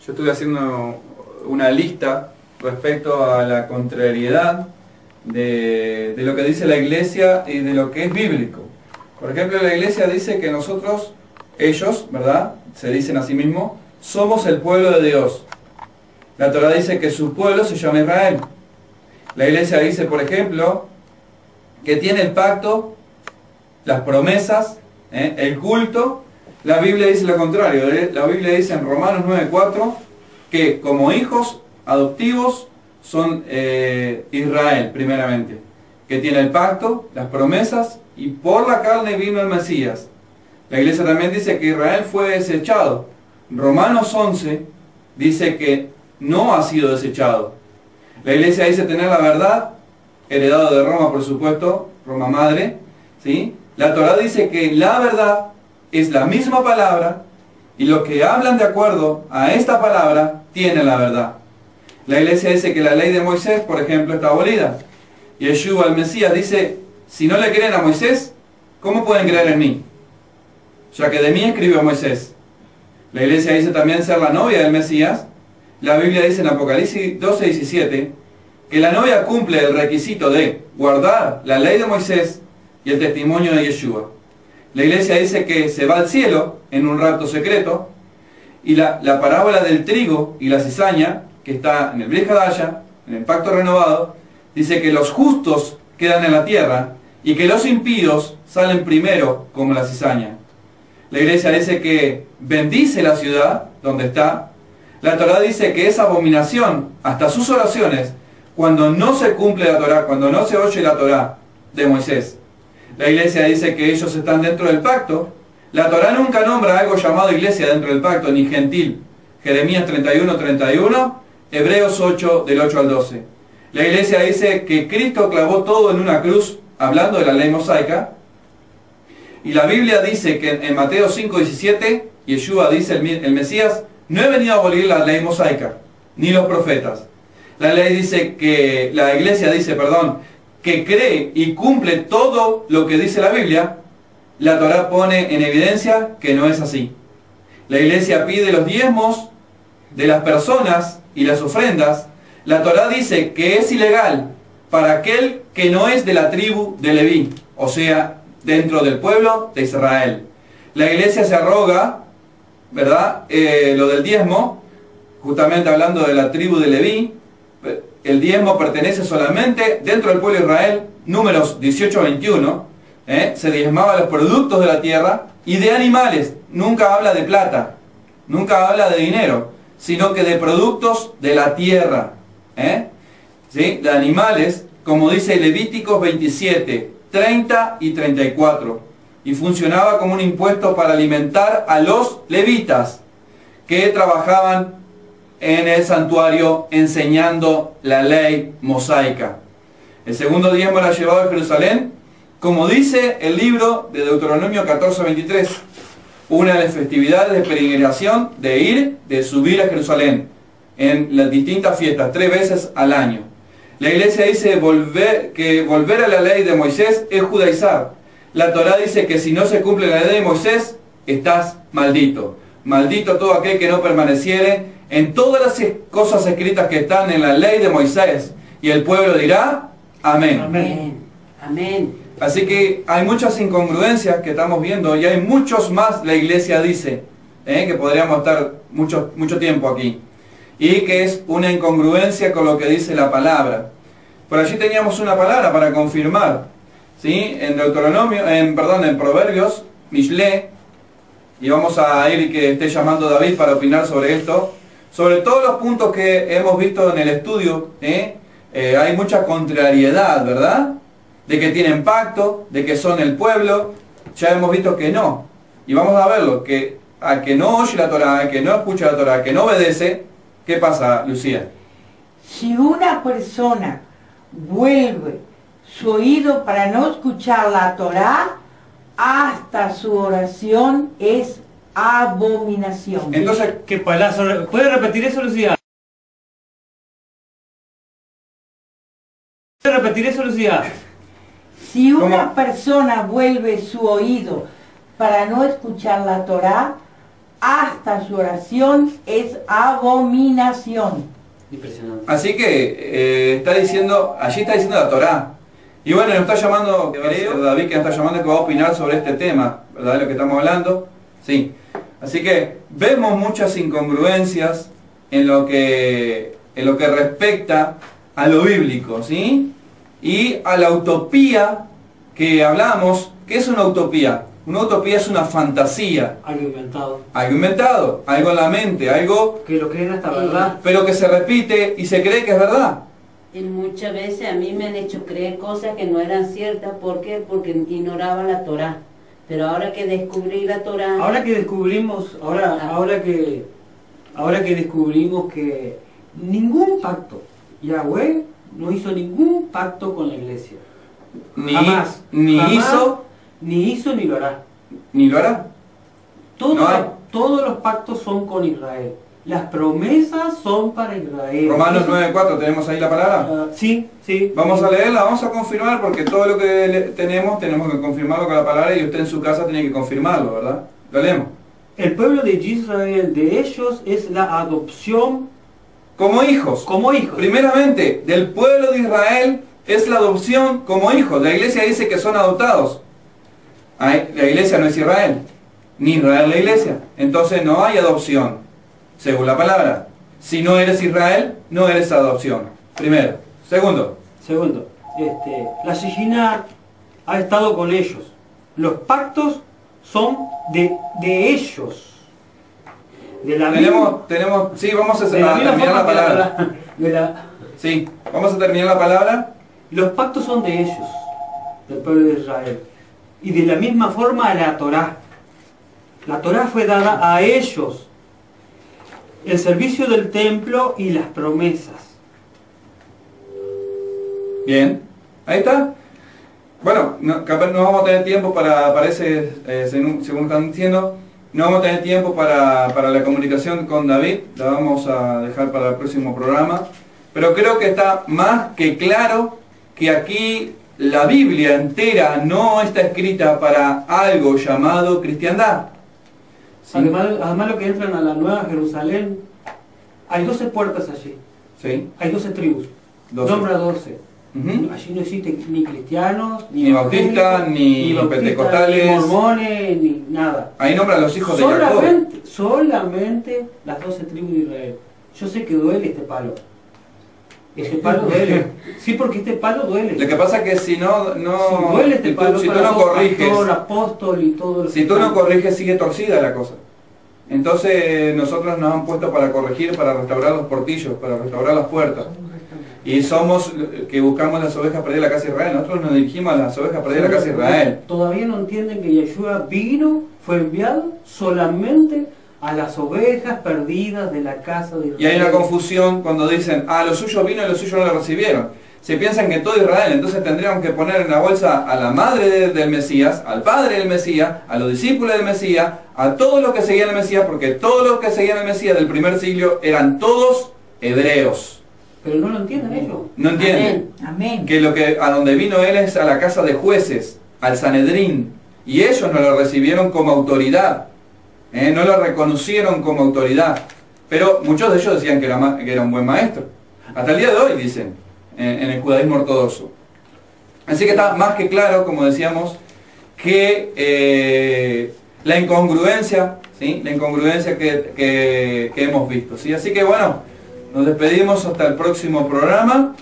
Yo estuve haciendo una lista respecto a la contrariedad de lo que dice la Iglesia y de lo que es bíblico. Por ejemplo, la Iglesia dice que nosotros, ellos, ¿verdad?, se dicen a sí mismos, somos el pueblo de Dios. La Torá dice que su pueblo se llama Israel. La Iglesia dice, por ejemplo, que tiene el pacto, las promesas, el culto. La Biblia dice lo contrario. La Biblia dice en Romanos 9:4 que como hijos adoptivos son Israel, primeramente, que tiene el pacto, las promesas, y por la carne vino el Mesías. La Iglesia también dice que Israel fue desechado. Romanos 11 dice que no ha sido desechado. La Iglesia dice tener la verdad, heredado de Roma, por supuesto, Roma madre, ¿sí? La Torá dice que la verdad es la misma palabra, y los que hablan de acuerdo a esta palabra tienen la verdad. La Iglesia dice que la ley de Moisés, por ejemplo, está abolida. Y Yeshua, el Mesías, dice, si no le creen a Moisés, ¿cómo pueden creer en mí? Ya que de mí escribió Moisés. La Iglesia dice también ser la novia del Mesías. La Biblia dice en Apocalipsis 12:17 que la novia cumple el requisito de guardar la ley de Moisés y el testimonio de Yeshua. La Iglesia dice que se va al cielo en un rapto secreto, y la parábola del trigo y la cizaña, que está en el Brit Hadashah, en el pacto renovado, dice que los justos quedan en la tierra y que los impíos salen primero como la cizaña. La Iglesia dice que bendice la ciudad donde está. La Torá dice que es abominación hasta sus oraciones cuando no se cumple la Torá, cuando no se oye la Torá de Moisés. La Iglesia dice que ellos están dentro del pacto. La Torá nunca nombra algo llamado iglesia dentro del pacto, ni gentil. Jeremías 31:31, Hebreos 8, del 8 al 12. La Iglesia dice que Cristo clavó todo en una cruz, hablando de la ley mosaica. Y la Biblia dice que en Mateo 5:17, Yeshua dice, el Mesías, no he venido a abolir la ley mosaica, ni los profetas. La Iglesia dice, que cree y cumple todo lo que dice la Biblia. La Torá pone en evidencia que no es así. La Iglesia pide los diezmos de las personas y las ofrendas. La Torá dice que es ilegal para aquel que no es de la tribu de Leví, o sea, dentro del pueblo de Israel. La Iglesia se arroga, ¿verdad?, lo del diezmo, justamente hablando de la tribu de Leví. El diezmo pertenece solamente dentro del pueblo de Israel. Números 18:21, se diezmaba los productos de la tierra y de animales. Nunca habla de plata, nunca habla de dinero, sino que de productos de la tierra, ¿sí?, de animales, como dice Levíticos 27, 30 y 34. Y funcionaba como un impuesto para alimentar a los levitas que trabajaban en el santuario enseñando la ley mosaica. El segundo diezmo era llevado a Jerusalén, como dice el libro de Deuteronomio 14:23, una de las festividades de peregrinación, de subir a Jerusalén en las distintas fiestas, 3 veces al año. La Iglesia dice que volver a la ley de Moisés es judaizar. La Torá dice que si no se cumple la ley de Moisés, estás maldito. Maldito todo aquel que no permaneciere en todas las cosas escritas que están en la ley de Moisés. Y el pueblo dirá, amén. Amén. Amén. Así que hay muchas incongruencias que estamos viendo, y hay muchos más, la Iglesia dice, que podríamos estar mucho tiempo aquí. Y que es una incongruencia con lo que dice la palabra. Por allí teníamos una palabra para confirmar, ¿sí?, en Proverbios, Mishle, y vamos a ir y que esté llamando a David para opinar sobre esto. Sobre todos los puntos que hemos visto en el estudio, hay mucha contrariedad, ¿verdad? De que tienen pacto, de que son el pueblo. Ya hemos visto que no. Y vamos a verlo, que al que no oye la Torá, al que no escucha la Torá, al que no obedece, ¿qué pasa, Lucía? Si una persona vuelve su oído para no escuchar la Torá, hasta su oración es abominación. Entonces, ¿qué palabra? ¿Puede repetir eso, Lucía? ¿Puede repetir eso, Lucía? Si una persona vuelve su oído para no escuchar la Torá, hasta su oración es abominación. Impresionante. Así que está diciendo, allí está diciendo la Torá. Y bueno, nos está llamando, creo, David, que nos está llamando, que va a opinar sobre este tema, ¿verdad? De lo que estamos hablando. Sí. Así que vemos muchas incongruencias en lo que respecta a lo bíblico, ¿sí? Y a la utopía que hablamos. ¿Qué es una utopía? Una utopía es una fantasía. Algo inventado. Algo inventado, algo en la mente, algo, Que lo creen hasta verdad. pero que se repite y se cree que es verdad. Y muchas veces a mí me han hecho creer cosas que no eran ciertas. ¿Por qué? Porque ignoraba la Torá. Pero ahora que descubrí la Torá... Ahora que descubrimos, ahora que descubrimos que ningún pacto, Yahweh no hizo ningún pacto con la iglesia. Jamás. Jamás, ni hizo ni lo hará. Ni lo hará. No hay. Todos los pactos son con Israel. Las promesas son para Israel. Romanos 9:4, ¿tenemos ahí la palabra? Sí. Vamos a leerla, vamos a confirmar, porque todo lo que tenemos que confirmarlo con la palabra, y usted en su casa tiene que confirmarlo, ¿verdad? Lo leemos. El pueblo de Israel, de ellos es la adopción Como hijos. como hijos. Primeramente, del pueblo de Israel es la adopción como hijos. La iglesia dice que son adoptados. La iglesia no es Israel, ni Israel la iglesia. Entonces no hay adopción, según la palabra. Si no eres Israel, no eres adopción. Primero. Segundo. La Shejina ha estado con ellos. Los pactos son de ellos. De la Tenemos, sí, vamos a de la misma terminar la forma que palabra. Sí, vamos a terminar la palabra. Los pactos son de ellos, del pueblo de Israel. Y de la misma forma la Torá. La Torá fue dada a ellos. El servicio del templo y las promesas. Bien, ahí está. Bueno, capaz no vamos a tener tiempo para ese, según están diciendo, no vamos a tener tiempo para la comunicación con David, la vamos a dejar para el próximo programa. Pero creo que está más que claro que aquí la Biblia entera no está escrita para algo llamado cristiandad. ¿Sí? Además lo que entran a la Nueva Jerusalén, hay 12 puertas allí. ¿Sí? Hay 12 tribus. 12. Nombra 12. Ujú. Allí no existe ni cristianos, Ni bautistas, ni pentecostales, ni mormones, ni nada. Ahí nombra a los hijos de Jacob. Solamente las 12 tribus de Israel. Yo sé que duele este palo. Este palo duele. Sí, porque este palo duele. Lo que pasa es que si no duele este palo si tú para no todo corriges, pastor, apóstol y todo lo si tú no corriges, sigue torcida la cosa. Entonces nosotros nos han puesto para corregir, para restaurar los portillos, para restaurar las puertas. Y somos que buscamos las ovejas perdidas de la casa de Israel. Nosotros nos dirigimos a las ovejas perdidas de la casa de Israel. Todavía no entienden que Yeshua fue enviado solamente a las ovejas perdidas de la casa de Israel. Y hay una confusión cuando dicen, los suyos vino y los suyos no lo recibieron. Se piensan que todo Israel, entonces tendríamos que poner en la bolsa a la madre del Mesías, al padre del Mesías, a los discípulos del Mesías, a todos los que seguían el Mesías, porque todos los que seguían el Mesías del primer siglo eran todos hebreos. Pero no lo entienden ellos. No entienden. Amén. Que a donde vino él es a la casa de jueces, al Sanedrín, y ellos no lo recibieron como autoridad, no lo reconocieron como autoridad, pero muchos de ellos decían que era un buen maestro, hasta el día de hoy dicen, en el judaísmo ortodoxo. Así que está más que claro, como decíamos, que la incongruencia, ¿sí? La incongruencia que hemos visto, ¿sí? Así que bueno, nos despedimos hasta el próximo programa.